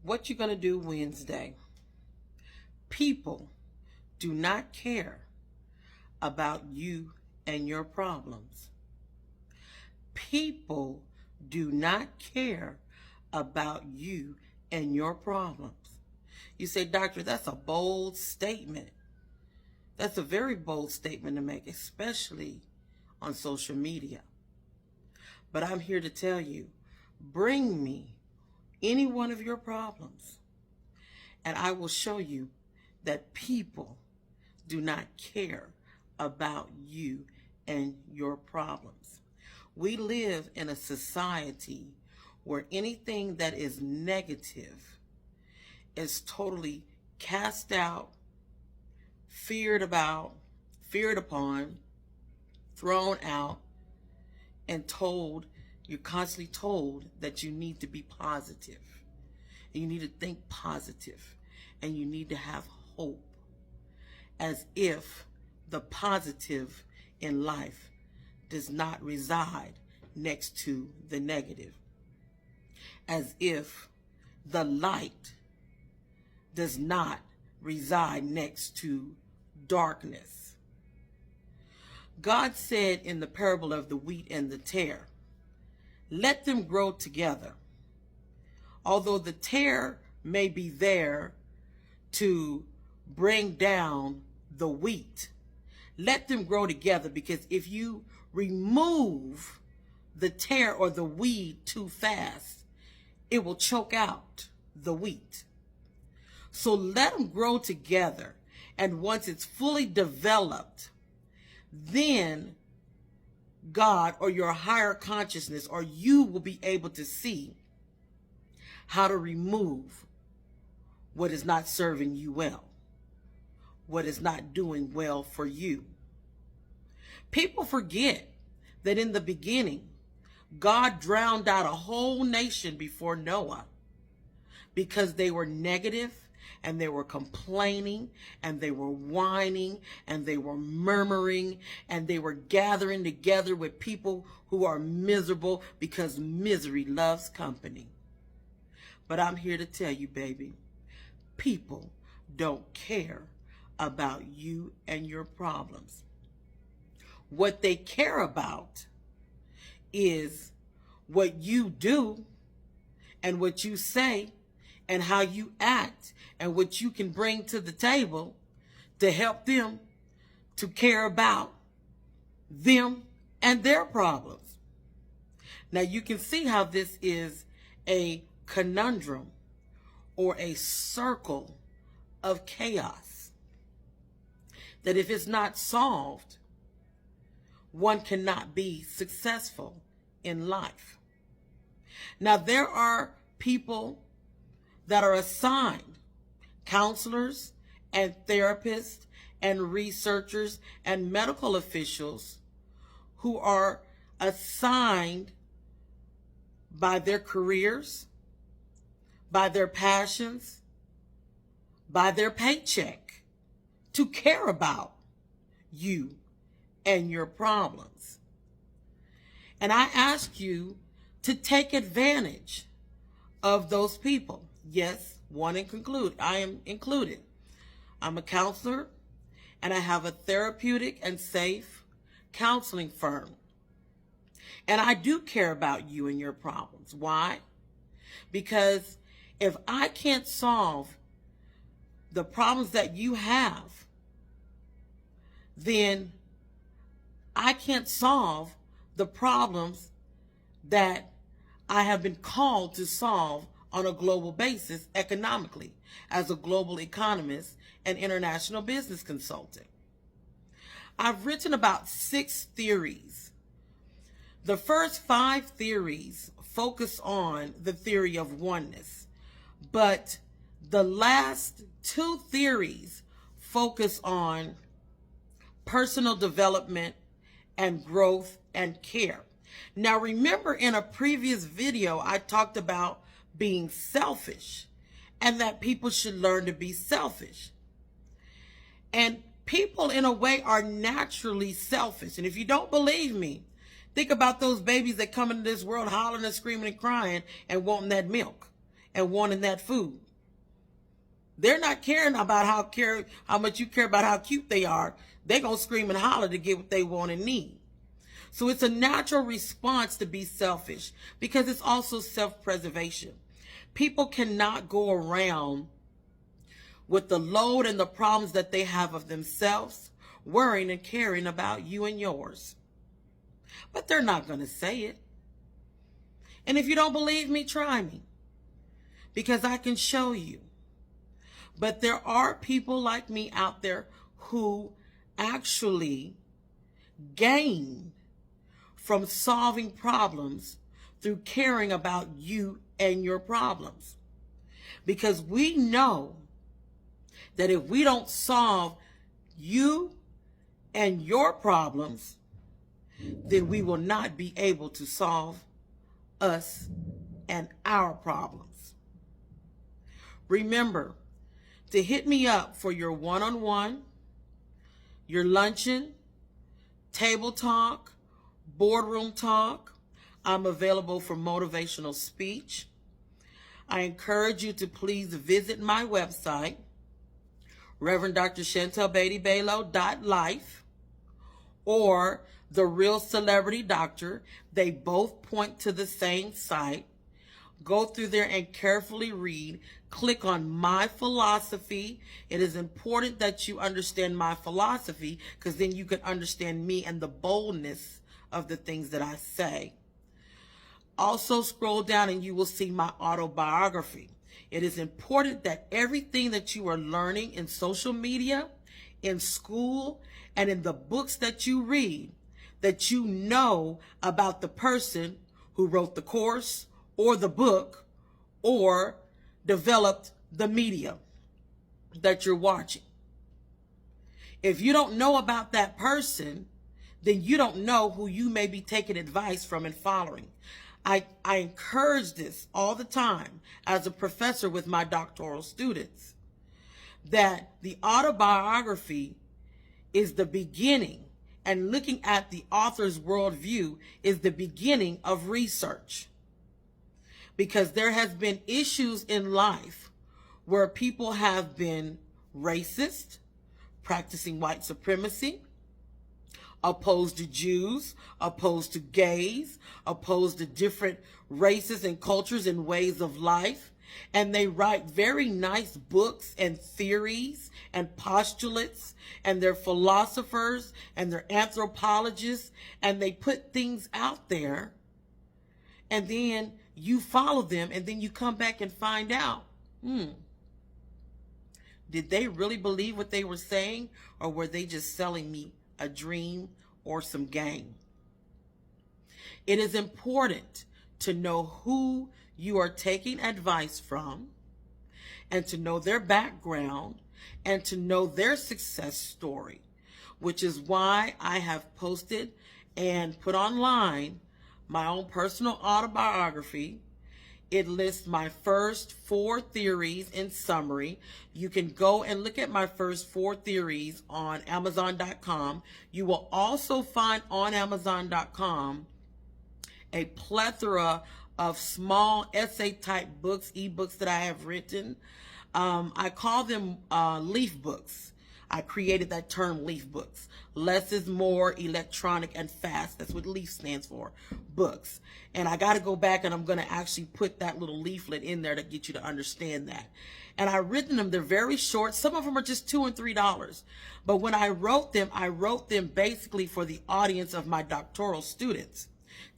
What you gonna do Wednesday? People do not care about you and your problems. People do not care about you and your problems. You say, Doctor, that's a bold statement. That's a very bold statement to make, especially on social media. But I'm here to tell you, bring me any one of your problems, and I will show you that people do not care about you and your problems. We live in a society where anything that is negative is totally cast out, feared upon, thrown out, and told, you're constantly told that you need to be positive, and you need to think positive, and you need to have hope, as if the positive in life does not reside next to the negative, as if the light does not reside next to darkness. God said in the parable of the wheat and the tare, let them grow together. Although the tare may be there to bring down the wheat, let them grow together, because if you remove the tare or the weed too fast, it will choke out the wheat. So let them grow together, and once it's fully developed, then God or your higher consciousness or you will be able to see how to remove what is not serving you well, what is not doing well for you. People forget that in the beginning, God drowned out a whole nation before Noah because they were negative, and they were complaining, and they were whining, and they were murmuring, and they were gathering together with people who are miserable, because misery loves company. But I'm here to tell you, baby, people don't care about you and your problems. What they care about is what you do and what you say and how you act and what you can bring to the table to help them to care about them and their problems. Now you can see how this is a conundrum or a circle of chaos, that if it's not solved, one cannot be successful in life. Now there are people that are assigned counselors and therapists and researchers and medical officials who are assigned by their careers, by their passions, by their paycheck to care about you and your problems. And I ask you to take advantage of those people. Yes, I am included. I'm a counselor, and I have a therapeutic and safe counseling firm. And I do care about you and your problems. Why? Because if I can't solve the problems that you have, then I can't solve the problems that I have been called to solve on a global basis economically as a global economist and international business consultant. I've written about 6 theories. The first 5 theories focus on the theory of oneness, but the last 2 theories focus on personal development and growth and care. Now remember, in a previous video I talked about being selfish and that people should learn to be selfish. And people in a way are naturally selfish. And if you don't believe me, think about those babies that come into this world hollering and screaming and crying and wanting that milk and wanting that food. They're not caring about how much you care about how cute they are. They're going to scream and holler to get what they want and need. So it's a natural response to be selfish because it's also self-preservation. People cannot go around with the load and the problems that they have of themselves, worrying and caring about you and yours. But they're not going to say it. And if you don't believe me, try me, because I can show you. But there are people like me out there who actually gain from solving problems through caring about you and your problems. Because we know that if we don't solve you and your problems, then we will not be able to solve us and our problems. Remember to hit me up for your one-on-one, your luncheon, table talk, boardroom talk. I'm available for motivational speech. I encourage you to please visit my website, Reverend Dr. Chantel Beatty Balo.life, or The Real Celebrity Doctor. They both point to the same site. Go through there and carefully read. Click on my philosophy. It is important that you understand my philosophy, because then you can understand me and the boldness of the things that I say. Also scroll down and you will see my autobiography. It is important that everything that you are learning in social media, in school, and in the books that you read, that you know about the person who wrote the course or the book or developed the media that you're watching. If you don't know about that person, then you don't know who you may be taking advice from and following. I encourage this all the time as a professor with my doctoral students, that the autobiography is the beginning, and looking at the author's worldview is the beginning of research. Because there has been issues in life where people have been racist, practicing white supremacy, opposed to Jews, opposed to gays, opposed to different races and cultures and ways of life. And they write very nice books and theories and postulates, and they're philosophers and they're anthropologists, and they put things out there, and then you follow them, and then you come back and find out, did they really believe what they were saying, or were they just selling me a dream or some game? It is important to know who you are taking advice from, and to know their background, and to know their success story, which is why I have posted and put online my own personal autobiography. It lists my first 4 theories in summary. You can go and look at my first 4 theories on Amazon.com. You will also find on Amazon.com a plethora of small essay type books, ebooks that I have written. I call them leaf books. I created that term, leaf books. Less is more, electronic and fast. That's what LEAF stands for, books. And I got to go back and I'm going to actually put that little leaflet in there to get you to understand that. And I've written them. They're very short. Some of them are just $2 and $3. But when I wrote them basically for the audience of my doctoral students,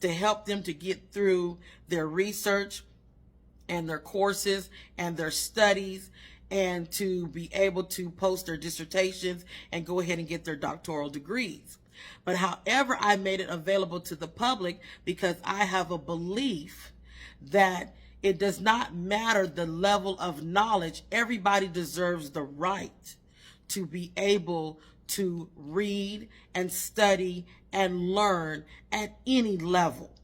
to help them to get through their research and their courses and their studies, and to be able to post their dissertations and go ahead and get their doctoral degrees. But however, I made it available to the public because I have a belief that it does not matter the level of knowledge. Everybody deserves the right to be able to read and study and learn at any level.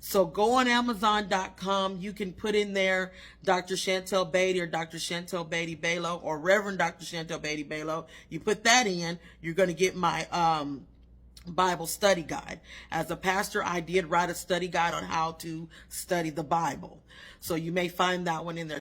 So go on Amazon.com. You can put in there Dr. Chantel Beatty or Dr. Chantel Beatty Balo or Reverend Dr. Chantel Beatty Balo. You put that in, you're going to get my Bible study guide. As a pastor, I did write a study guide on how to study the Bible. So you may find that one in there.